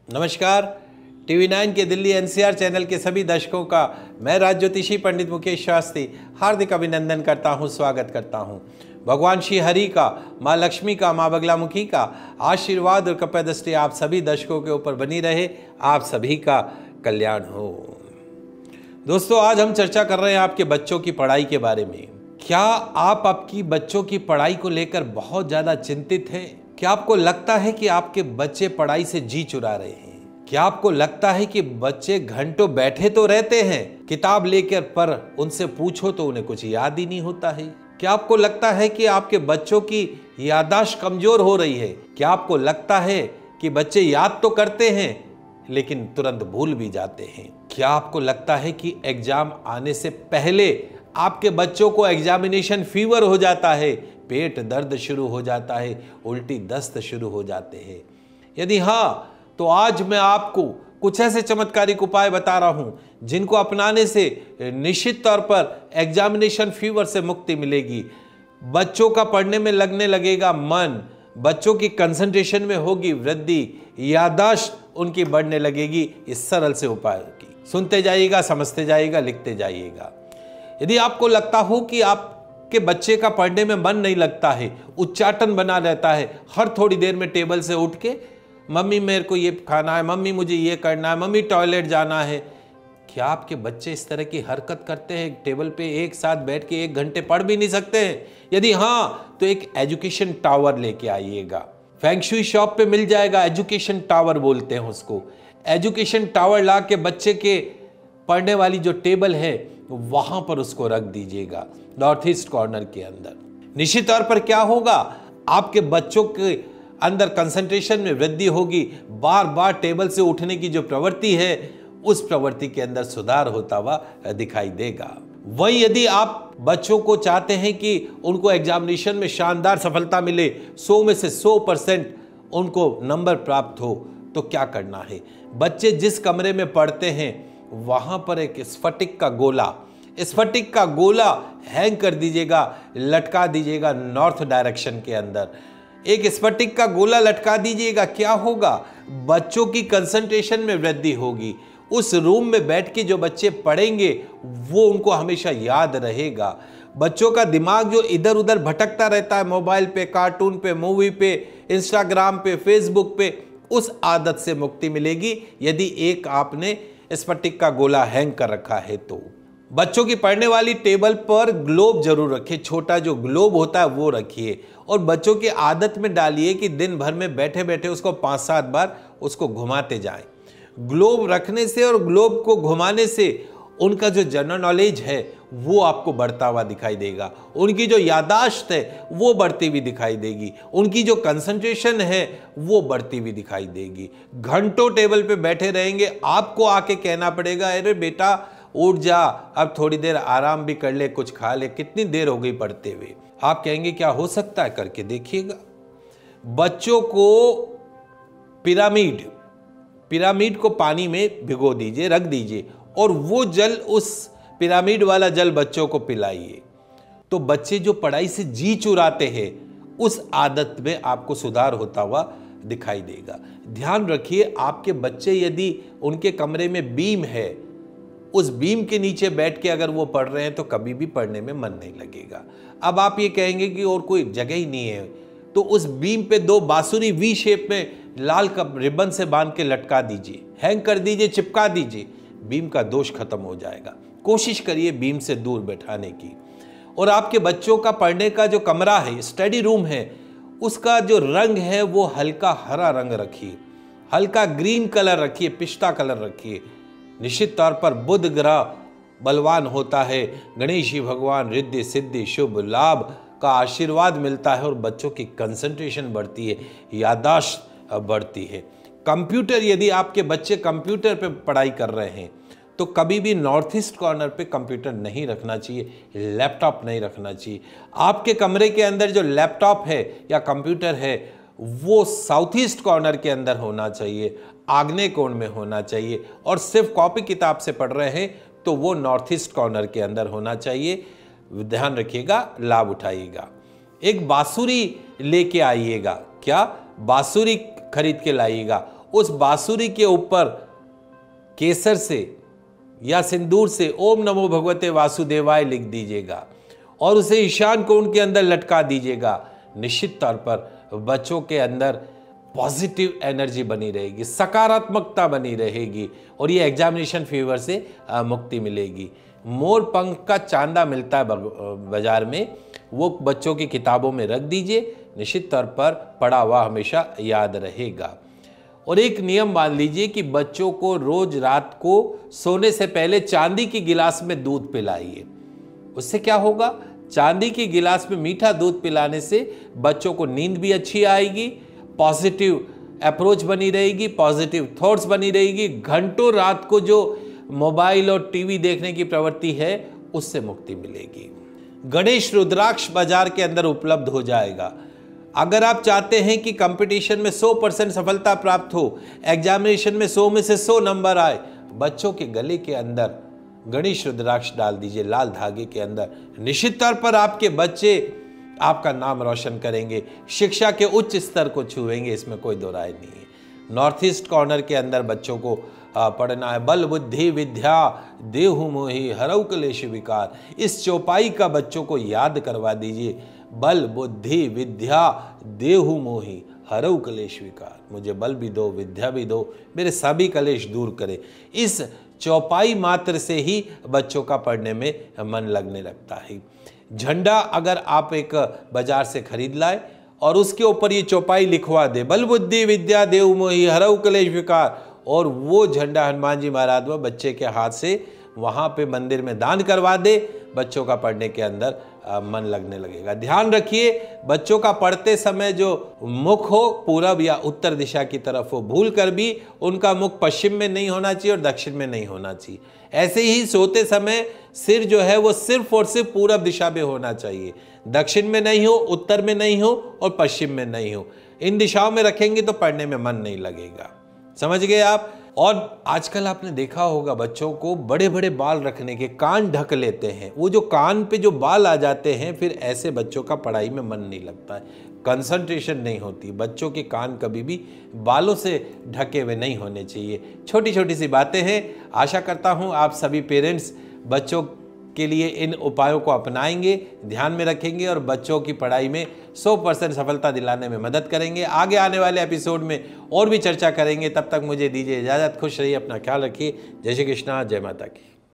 नमस्कार। टीवी 9 के Delhi NCR channel के सभी दर्शकों का मैं राज ज्योतिषी पंडित मुकेश शास्त्री हार्दिक अभिनंदन करता हूं, स्वागत करता हूं। भगवान श्री हरि का, माँ लक्ष्मी का, माँ बगलामुखी का आशीर्वाद और कृपा दृष्टि आप सभी दर्शकों के ऊपर बनी रहे। आप सभी का कल्याण हो। दोस्तों, आज हम चर्चा कर रहे हैं आपके बच्चों की पढ़ाई के बारे में। क्या आप आपकी बच्चों की पढ़ाई को लेकर बहुत ज़्यादा चिंतित हैं? क्या आपको लगता है कि आपके बच्चे पढ़ाई से जी चुरा रहे हैं? क्या आपको लगता है कि बच्चे घंटों बैठे तो रहते हैं किताब लेकर, पर उनसे पूछो तो उन्हें कुछ याद ही नहीं होता है? क्या आपको लगता है कि आपके बच्चों की याददाश्त कमजोर हो रही है? क्या आपको लगता है कि बच्चे याद तो करते हैं लेकिन तुरंत भूल भी जाते हैं? क्या आपको लगता है कि एग्जाम आने से पहले आपके बच्चों को एग्जामिनेशन फीवर हो जाता है, पेट दर्द शुरू हो जाता है, उल्टी दस्त शुरू हो जाते हैं? यदि हाँ, तो आज मैं आपको कुछ ऐसे चमत्कारिक उपाय बता रहा हूं जिनको अपनाने से निश्चित तौर पर एग्जामिनेशन फीवर से मुक्ति मिलेगी। बच्चों का पढ़ने में लगने लगेगा मन, बच्चों की कंसंट्रेशन में होगी वृद्धि, याददाश्त उनकी बढ़ने लगेगी इस सरल से उपाय की। सुनते जाइएगा, समझते जाइएगा, लिखते जाइएगा। यदि आपको लगता हो कि आपके बच्चे का पढ़ने में मन नहीं लगता है, उच्चाटन बना रहता है, हर थोड़ी देर में टेबल से उठ के मम्मी मेरे को ये खाना है, मम्मी मुझे ये करना है, मम्मी टॉयलेट जाना है, क्या आपके बच्चे इस तरह की हरकत करते हैं? टेबल पे एक साथ बैठ के 1 घंटे पढ़ भी नहीं सकते हैं? यदि हाँ, तो एक एजुकेशन टावर लेके आइएगा। फेंगशुई शॉप पे मिल जाएगा, एजुकेशन टावर बोलते हैं उसको। एजुकेशन टावर ला के बच्चे के पढ़ने वाली जो टेबल है वहां पर उसको रख दीजिएगा, नॉर्थ ईस्ट कॉर्नर के अंदर। निश्चित तौर पर क्या होगा, आपके बच्चों के अंदर कंसंट्रेशन में वृद्धि होगी। बार बार टेबल से उठने की जो प्रवृत्ति है, उस प्रवृत्ति के अंदर सुधार होता हुआ दिखाई देगा। वहीं यदि आप बच्चों को चाहते हैं कि उनको एग्जामिनेशन में शानदार सफलता मिले, 100 में से 100% उनको नंबर प्राप्त हो, तो क्या करना है? बच्चे जिस कमरे में पढ़ते हैं वहां पर एक स्फटिक का गोला हैंग कर दीजिएगा, लटका दीजिएगा नॉर्थ डायरेक्शन के अंदर। एक स्फटिक का गोला लटका दीजिएगा। क्या होगा? बच्चों की कंसंट्रेशन में वृद्धि होगी। उस रूम में बैठ के जो बच्चे पढ़ेंगे वो उनको हमेशा याद रहेगा। बच्चों का दिमाग जो इधर उधर भटकता रहता है, मोबाइल पे, कार्टून पे, मूवी पे, इंस्टाग्राम पे, फेसबुक पे, उस आदत से मुक्ति मिलेगी यदि एक आपने स्फटिक का गोला हैंग कर रखा है तो। बच्चों की पढ़ने वाली टेबल पर ग्लोब जरूर रखिए, छोटा जो ग्लोब होता है वो रखिए, और बच्चों की आदत में डालिए कि दिन भर में बैठे बैठे उसको 5-7 बार उसको घुमाते जाएं। ग्लोब रखने से और ग्लोब को घुमाने से उनका जो जनरल नॉलेज है वो आपको बढ़ता हुआ दिखाई देगा, उनकी जो याददाश्त है वो बढ़ती हुई दिखाई देगी, उनकी जो कंसंट्रेशन है वो बढ़ती हुई दिखाई देगी। घंटों टेबल पे बैठे रहेंगे, आपको आके कहना पड़ेगा, अरे बेटा उठ जा, अब थोड़ी देर आराम भी कर ले, कुछ खा ले, कितनी देर हो गई पढ़ते हुए। आप कहेंगे क्या हो सकता है? करके देखिएगा। बच्चों को पिरामिड को पानी में भिगो दीजिए, रख दीजिए, और वो जल, उस पिरामिड वाला जल बच्चों को पिलाइए। तो बच्चे जो पढ़ाई से जी चुराते हैं उस आदत में आपको सुधार होता हुआ दिखाई देगा। ध्यान रखिए, आपके बच्चे यदि उनके कमरे में बीम है, उस बीम के नीचे बैठ के अगर वो पढ़ रहे हैं तो कभी भी पढ़ने में मन नहीं लगेगा। अब आप ये कहेंगे कि और कोई जगह ही नहीं है, तो उस बीम पे 2 बांसुरी वी शेप में लाल कप रिबन से बांध के लटका दीजिए, हैंग कर दीजिए, चिपका दीजिए, बीम का दोष खत्म हो जाएगा। कोशिश करिए बीम से दूर बैठाने की। और आपके बच्चों का पढ़ने का जो कमरा है, स्टडी रूम है, उसका जो रंग है वो हल्का हरा रंग रखिए, हल्का ग्रीन कलर रखिए, पिस्ता कलर रखिए। निश्चित तौर पर बुध ग्रह बलवान होता है, गणेश जी भगवान रिद्धि सिद्धि शुभ लाभ का आशीर्वाद मिलता है और बच्चों की कंसंट्रेशन बढ़ती है, याददाश्त बढ़ती है। कंप्यूटर, यदि आपके बच्चे कंप्यूटर पे पढ़ाई कर रहे हैं तो कभी भी नॉर्थ ईस्ट कॉर्नर पे कंप्यूटर नहीं रखना चाहिए, लैपटॉप नहीं रखना चाहिए। आपके कमरे के अंदर जो लैपटॉप है या कंप्यूटर है वो साउथ ईस्ट कॉर्नर के अंदर होना चाहिए, आग्नेय कोण में होना चाहिए, और सिर्फ कॉपी किताब से पढ़ रहे हैं तो वो नॉर्थ ईस्ट कॉर्नर के अंदर होना चाहिए। ध्यान रखिएगा, लाभ उठाइएगा। एक बांसुरी लेके आइएगा, क्या बांसुरी खरीद के लाइएगा, उस बांसुरी के ऊपर केसर से या सिंदूर से ओम नमो भगवते वासुदेवाय लिख दीजिएगा और उसे ईशान कोण के अंदर लटका दीजिएगा। निश्चित तौर पर बच्चों के अंदर पॉजिटिव एनर्जी बनी रहेगी, सकारात्मकता बनी रहेगी और ये एग्जामिनेशन फीवर से मुक्ति मिलेगी। मोर पंख का चांदा मिलता है बाजार में, वो बच्चों की किताबों में रख दीजिए, निश्चित तौर पर पढ़ा हुआ हमेशा याद रहेगा। और एक नियम मान लीजिए कि बच्चों को रोज रात को सोने से पहले चांदी की गिलास में दूध पिलाइए। उससे क्या होगा, चांदी की गिलास में मीठा दूध पिलाने से बच्चों को नींद भी अच्छी आएगी, पॉजिटिव अप्रोच बनी रहेगी, पॉजिटिव थॉट्स बनी रहेगी। घंटों रात को जो मोबाइल और टीवी देखने की प्रवृत्ति है उससे मुक्ति मिलेगी। गणेश रुद्राक्ष बाजार के अंदर उपलब्ध हो जाएगा। अगर आप चाहते हैं कि कंपटीशन में 100% सफलता प्राप्त हो, एग्जामिनेशन में 100 में से 100 नंबर आए, बच्चों के गले के अंदर गणेश रुद्राक्ष डाल दीजिए लाल धागे के अंदर। निश्चित तौर पर आपके बच्चे आपका नाम रोशन करेंगे, शिक्षा के उच्च स्तर को छुएंगे, इसमें कोई दो राय नहीं है। नॉर्थ ईस्ट कॉर्नर के अंदर बच्चों को पढ़ना है, बल बुद्धि विद्या देहु मोहि हरऊ क्लेश विकार। इस चौपाई का बच्चों को याद करवा दीजिए, बल बुद्धि विद्या देहु मोहि हरऊ क्लेश विकार। मुझे बल भी दो, विद्या भी दो, मेरे सभी क्लेश दूर करे। इस चौपाई मात्र से ही बच्चों का पढ़ने में मन लगने लगता है। झंडा अगर आप एक बाजार से खरीद लाए और उसके ऊपर ये चौपाई लिखवा दे, बल बुद्धि विद्या देहु मोहि हरऊ क्लेश विकार, और वो झंडा हनुमान जी महाराज व बच्चे के हाथ से वहाँ पे मंदिर में दान करवा दे, बच्चों का पढ़ने के अंदर मन लगने लगेगा। ध्यान रखिए, बच्चों का पढ़ते समय जो मुख हो पूरब या उत्तर दिशा की तरफ हो, भूल कर भी उनका मुख पश्चिम में नहीं होना चाहिए और दक्षिण में नहीं होना चाहिए। ऐसे ही सोते समय सिर जो है वो सिर्फ और सिर्फ पूरब दिशा में होना चाहिए, दक्षिण में नहीं हो, उत्तर में नहीं हो और पश्चिम में नहीं हो। इन दिशाओं में रखेंगे तो पढ़ने में मन नहीं लगेगा। समझ गए आप। और आजकल आपने देखा होगा बच्चों को बड़े बड़े बाल रखने के, कान ढक लेते हैं, वो जो कान पे जो बाल आ जाते हैं, फिर ऐसे बच्चों का पढ़ाई में मन नहीं लगता है, कंसंट्रेशन नहीं होती। बच्चों के कान कभी भी बालों से ढके हुए नहीं होने चाहिए। छोटी छोटी सी बातें हैं। आशा करता हूँ आप सभी पेरेंट्स बच्चों के लिए इन उपायों को अपनाएंगे, ध्यान में रखेंगे और बच्चों की पढ़ाई में 100% सफलता दिलाने में मदद करेंगे। आगे आने वाले एपिसोड में और भी चर्चा करेंगे। तब तक मुझे दीजिए इजाज़त। खुश रहिए, अपना ख्याल रखिए। जय श्री कृष्णा, जय माता की।